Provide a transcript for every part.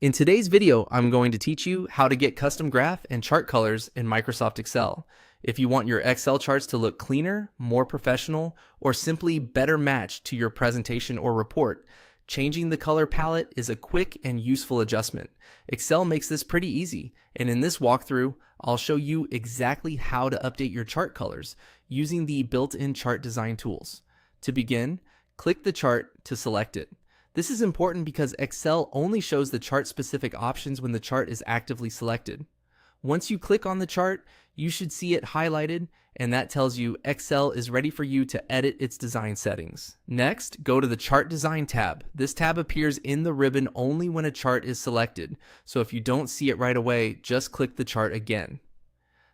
In today's video, I'm going to teach you how to get custom graph and chart colors in Microsoft Excel. If you want your Excel charts to look cleaner, more professional, or simply better matched to your presentation or report, changing the color palette is a quick and useful adjustment. Excel makes this pretty easy, and in this walkthrough, I'll show you exactly how to update your chart colors using the built-in chart design tools. To begin, click the chart to select it. This is important because Excel only shows the chart-specific options when the chart is actively selected. Once you click on the chart, you should see it highlighted, and that tells you Excel is ready for you to edit its design settings. Next, go to the Chart Design tab. This tab appears in the ribbon only when a chart is selected, so if you don't see it right away, just click the chart again.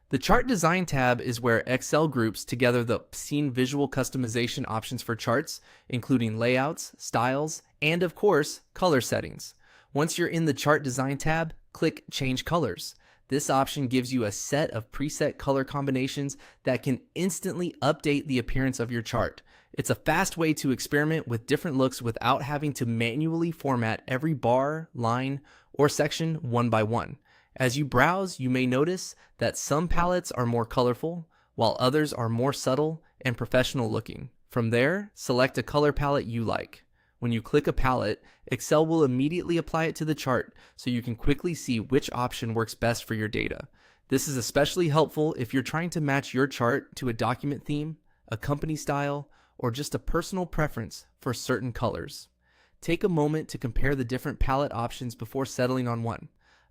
The Chart Design tab is where Excel groups together the scene visual customization options for charts, including layouts, styles, and of course, color settings. Once you're in the Chart Design tab, click Change Colors. This option gives you a set of preset color combinations that can instantly update the appearance of your chart. It's a fast way to experiment with different looks without having to manually format every bar, line, or section one by one. As you browse, you may notice that some palettes are more colorful, while others are more subtle and professional looking. From there, select a color palette you like. When you click a palette, Excel will immediately apply it to the chart so you can quickly see which option works best for your data. This is especially helpful if you're trying to match your chart to a document theme, a company style, or just a personal preference for certain colors. Take a moment to compare the different palette options before settling on one.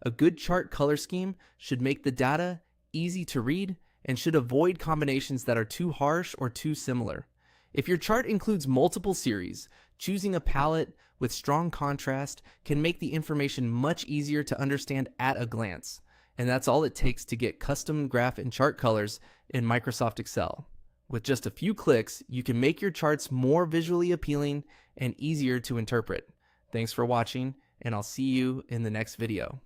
A good chart color scheme should make the data easy to read and should avoid combinations that are too harsh or too similar. If your chart includes multiple series, choosing a palette with strong contrast can make the information much easier to understand at a glance. And that's all it takes to get custom graph and chart colors in Microsoft Excel. With just a few clicks, you can make your charts more visually appealing and easier to interpret. Thanks for watching, and I'll see you in the next video.